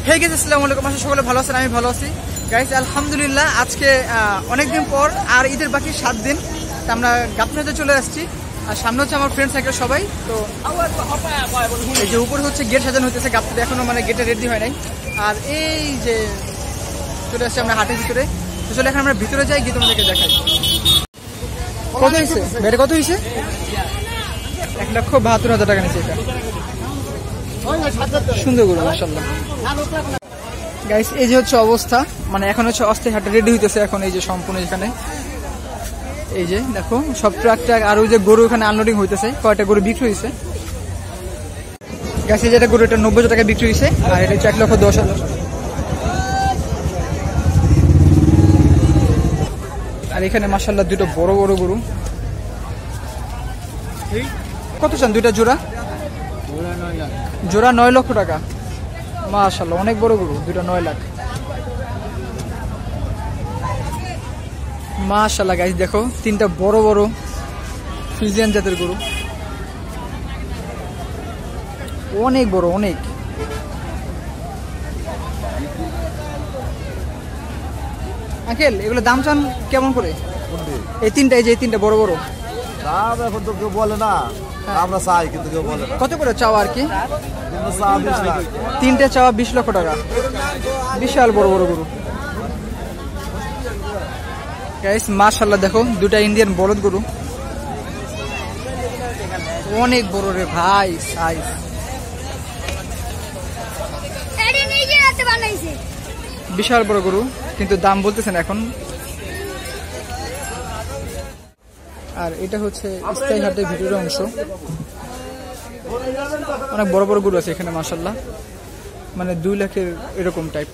Hey guys আসসালামু আলাইকুম, আশা সকলে ভালো আছেন। আমি ভালো আছি গাইস, আলহামদুলিল্লাহ। আজকে অনেকদিন পর আর ঈদের বাকি 7 দিন আমরা গাবতলীতে চলে আসছি। আর সামনে হচ্ছে আমার ফ্রেন্ড সার্কেল সবাই। তো এই যে উপরে হচ্ছে গেট সাজানো হতেছে গাবতলী, এখনো মানে গেটে রেডি হয় নাই। আর এই যে চলে আসছে আমরা হাটের ভিতরে। তো চলে এখন আমরা ভিতরে যাই, গিয়ে তোমাদেরকে দেখাই। কত হয়েছে বেড়ে, কত হয়েছে? 1,72,000 টাকা নিচ্ছে এটা। সুন্দর গরু মাশাআল্লাহ গাইস। এই যে হচ্ছে অবস্থা, মানে এখন হচ্ছে অস্থায়ী হাটে রেডি হইতেছে এখন। এই যে সম্পূর্ণ এখানে এই যে দেখো সব ট্রাক আর ওই যে গরু এখানে আনলোডিং হইতেছে। কয়টা গরু বিক্রি হয়েছে গাইস? এই যে গরু এটা 90,000 টাকা বিক্রি হয়েছে, আর এটা হচ্ছে 1,10,000। আর এখানে মাশাআল্লাহ দুটো বড় বড় গরু। কত চান দুইটা জোড়া? জোড়া 9 লক্ষ টাকা। মাশাআল্লাহ অনেক বড় গরু, দুটো 9 লাখ। মাশাআল্লাহ গাইস দেখো তিনটা বড় বড় ফ্রিজিয়ান জাতের গরু, অনেক বড় অনেক। আঙ্কেল এগুলো দাম চান কেমন করে? এই তিনটা, এই যে তিনটা বড় বড় দাম এখন তো কেউ বলে না, আমরা চাই কিন্তু কেউ বলে না। কত করে চাওয়া আর কি? তিনটে চাওয়া 20 লক্ষ টাকা। বিশাল বড় বড় গরু গাইস। মাশাআল্লাহ দেখো দুটা ইন্ডিয়ান বলদ গরু, অনেক বড় রে ভাই সাইজ। বিশাল বড় গরু, কিন্তু দাম বলতেছেন এখন। আর এটা হচ্ছে স্থায়ী হাটের ভিতরের অংশ। অনেক বড় বড় গরু আছে এখানে মাশাআল্লাহ, মানে 2 লাখের এরকম টাইপ।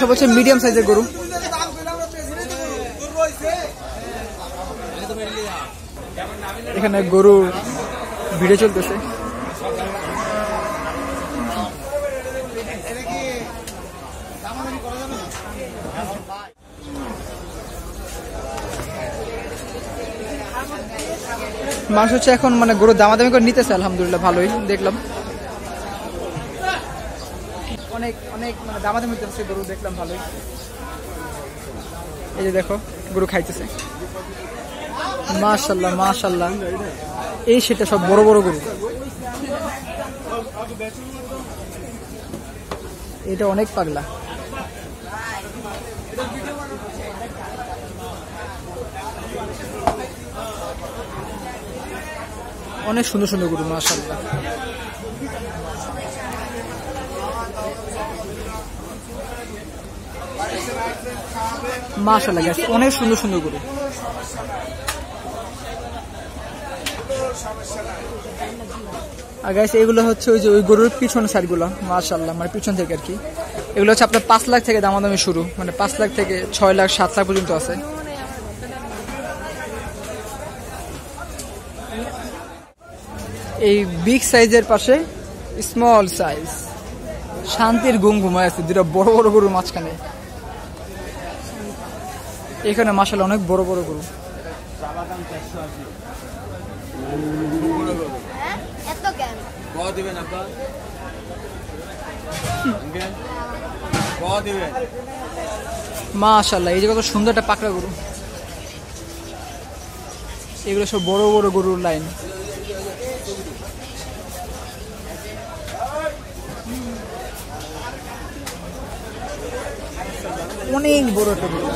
সব হচ্ছে মিডিয়াম সাইজের গরু। এখানে গরুর ভিড়ে চলতেছে। মানুষ হচ্ছে এখন মানে গরু দামাদামি করে নিতেছে, আলহামদুলিল্লাহ ভালোই দেখলাম। অনেক অনেক মানে দামাদামি নিতেছে গরু, দেখলাম ভালোই। এই যে দেখো গরু খাইতেছে। মাশাআল্লাহ মাশাআল্লাহ, এই সেটা সব বড় বড় গরু। এটা অনেক পাগলা। অনেক সুন্দর সুন্দর গরু মাশাআল্লাহ। মাশাআল্লাহ গাইস অনেক সুন্দর সুন্দর গরু। আর গাইস এগুলো হচ্ছে ওই যে ওই গরুর পিছন সাইডগুলো মাশাআল্লাহ, মানে পিছন থেকে আর কি। এগুলো হচ্ছে আপনার 5 লাখ থেকে দামাদামি শুরু, মানে 5 লাখ থেকে 6 লাখ 7 লাখ পর্যন্ত আছে। এই বিগ সাইজের পাশে স্মল সাইজ শান্তির ঘুম ঘুমায় আছে দুটো বড় বড় গরুর মাঝখানে। এখানে মাশাআল্লাহ অনেক বড় বড় গরু। মাশাআল্লাহ এই যে কত সুন্দর একটা পাকড়া গরু। এগুলো সব বড় বড় গরুর লাইন। অনেক বড় একটা গরু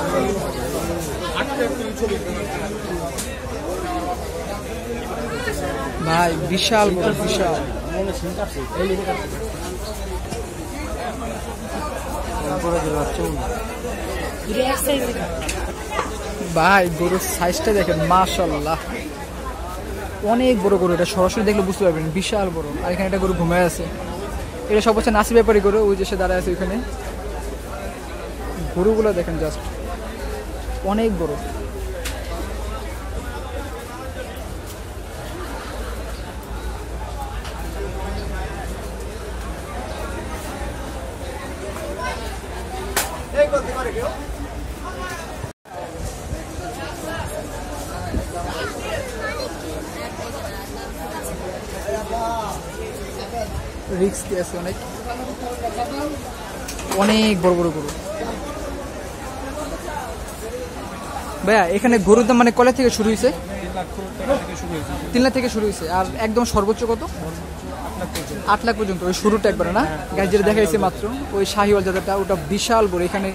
ভাই, বিশাল বড় বিশাল। ভাই গরুর সাইজটা দেখেন মাশাআল্লাহ, অনেক বড় গরু। এটা সরাসরি দেখলে বুঝতে পারবেন বিশাল বড়। আর এখানে একটা গরু ঘুমায় আছে। এটা সব হচ্ছে নাসি ব্যাপারী গরু, ওই যে সে দাঁড়ায় আছে ওইখানে। গরুগুলো দেখেন জাস্ট অনেক বড়। রিক্স কি আছে অনেক, অনেক বড় বড় গরু। ভাইয়া এখানে গরুর দাম মানে কয়লা থেকে শুরু হয়েছে? 3 লাখ থেকে শুরু হয়েছে। আর একদম সর্বোচ্চ কত? 8 লাখ পর্যন্ত। ওই শুরুটা একবার না গাছ যেটা দেখা যাচ্ছে মাত্র, ওই শাহিওয়াল জাতেরটা, ওটা বিশাল বড়। এখানে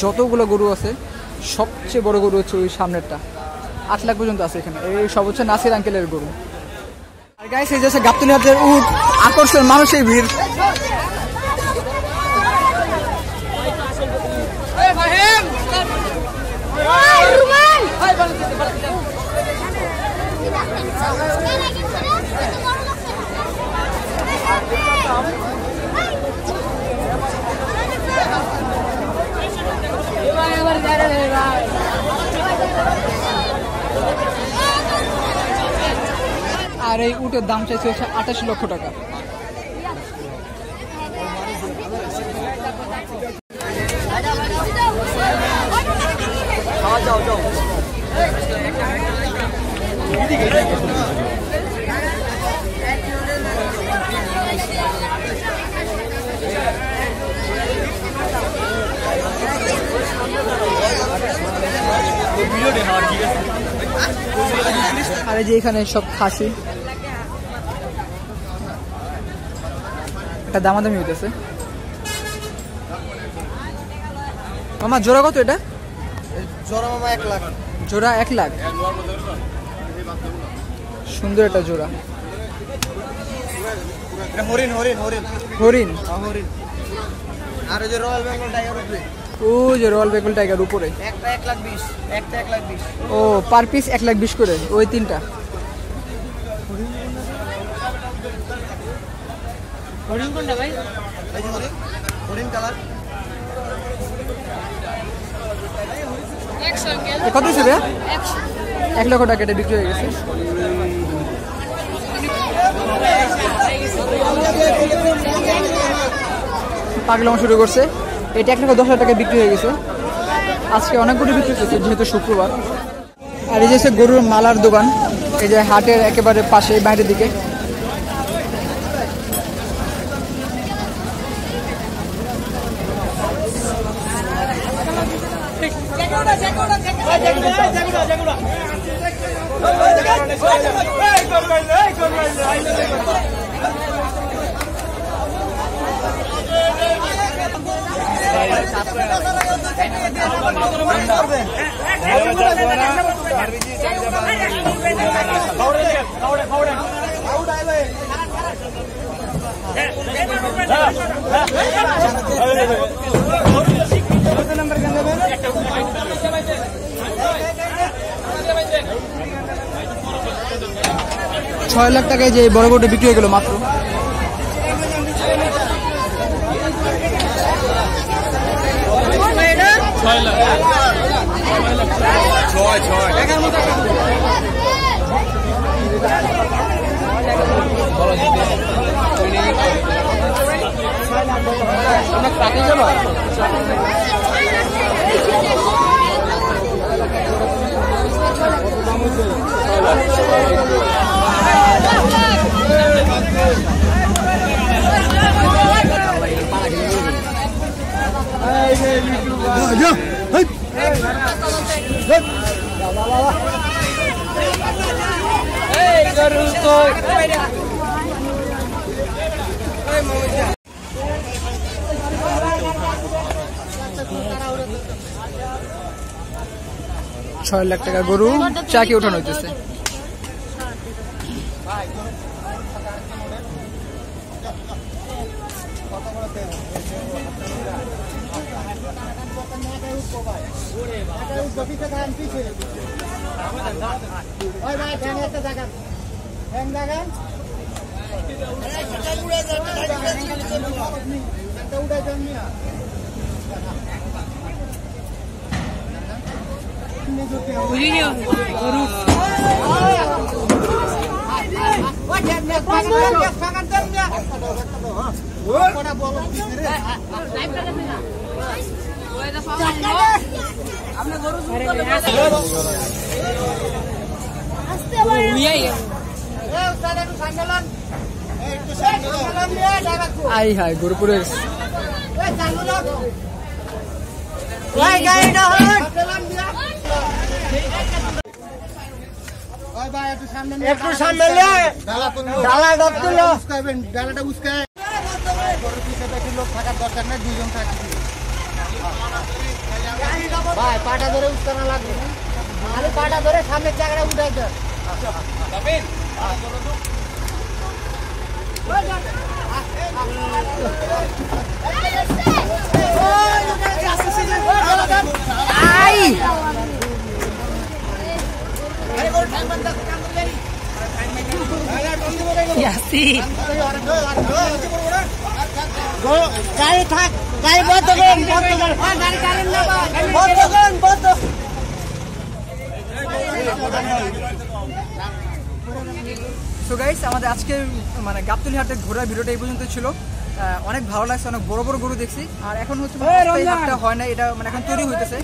যতগুলো গরু আছে সবচেয়ে বড় গরু হচ্ছে ওই সামনেরটা, 8 লাখ পর্যন্ত আছে এখানে। এই সব হচ্ছে নাসির আঙ্কেলের গরু। আর গাইস এই যে গাবতলী হাটের উট, আকর্ষণ মানুষের ভিড়। আর এই উটের দাম চাইছে হচ্ছে 28 লক্ষ টাকা। আর এই যে এখানে সব খাসি, এটা দামাদামি হইতেছে। মামা জোড়া কত এটা? জোড়া মামা 1 লাখ। জোড়া 1 লাখ। সুন্দর একটা জোড়া। হরিণ হরিণ হরিণ হরিণ। হরিণ। আর ওই যে রয়্যাল বেঙ্গল টাইগার উপরে। ও যে রয়্যাল বেঙ্গল টাইগার উপরে। একটা 1,20,000, একটা 1,20,000। ও পার পিস 1,20,000 করে ওই তিনটা। হরিণ কোনটা ভাই? এই যে হরিণ, হরিণ কালার। কত হয়েছে ভাইয়া? 1 লক্ষ টাকা এটা বিক্রি হয়ে গেছে। পাগলামো শুরু করছে। এটা 1,10,000 টাকা বিক্রি হয়ে গেছে। আজকে অনেকগুলো বিক্রি করছে যেহেতু শুক্রবার। আর এই যে গরুর মালার দোকান, এই যে হাটের একেবারে পাশে বাইরের দিকে। $6 লাখ টাকায় যে বড় বড়টা বিক্রি হয়ে গেল মাত্র। $6 লাখ টাকা গরু চাকে উঠানো হইতেছে। আই হাই গরুপুরের একটু সামনে ডালাটা তুলো ডালাটা উস্কায় গরুর পিছনে বেশি লোক থাকার দরকার নেই, দুইজন থাকবে ভাই। পাটা ধরে উস্কানো লাগবে, খালি পাটা ধরে সামনের জায়গাটা উঠাই দেন। গাড়ি থাক, গাড়ি বন্ধ করেন, বন্ধ করেন, গাড়ি কারেন না, বন্ধ করেন, বন্ধ। সো গাইস, আমাদের আজকে মানে গাবতলী হাটের ঘোরার ভিডিওটা এই পর্যন্ত ছিল। অনেক ভালো লাগছে, অনেক বড় বড় গরু দেখছি। আর এখন হচ্ছে হাটটা হয় না, এটা মানে এখন তৈরি হইতেছে।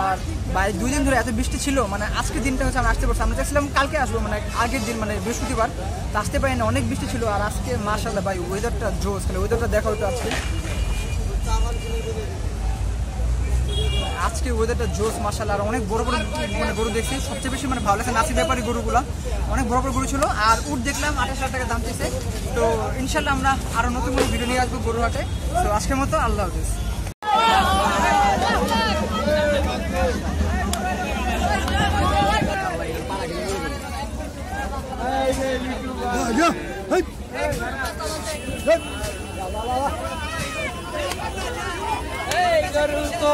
আর ভাই 2 দিন ধরে এত বৃষ্টি ছিল, মানে আজকের দিনটা হচ্ছে আমরা আসতে পারছি। আমরা চাইছিলাম কালকে আসবো, মানে আগের দিন মানে বৃহস্পতিবার, তা আসতে পারি না, অনেক বৃষ্টি ছিল। আর আজকে মাশাআল্লাহ ভাই ওয়েদারটা জোস, খালি ওয়েদারটা দেখা হতো আজকে ওয়েদারটা জোস মাশাআল্লাহ। আর অনেক বড় বড় মানে গরু দেখছি, সবচেয়ে বেশি মানে ভালো লাগছে নাসির ব্যাপারী গরুগুলো, অনেক বড় বড় গরু ছিল। আর উট দেখলাম 28,000 টাকা দাম চেয়েছে। তো ইনশাল্লাহ আমরা আরো নতুন কোনো ভিডিও নিয়ে আসবো গরু হাটে। তো আজকের মতো আল্লাহ হাফেজ। গরু তো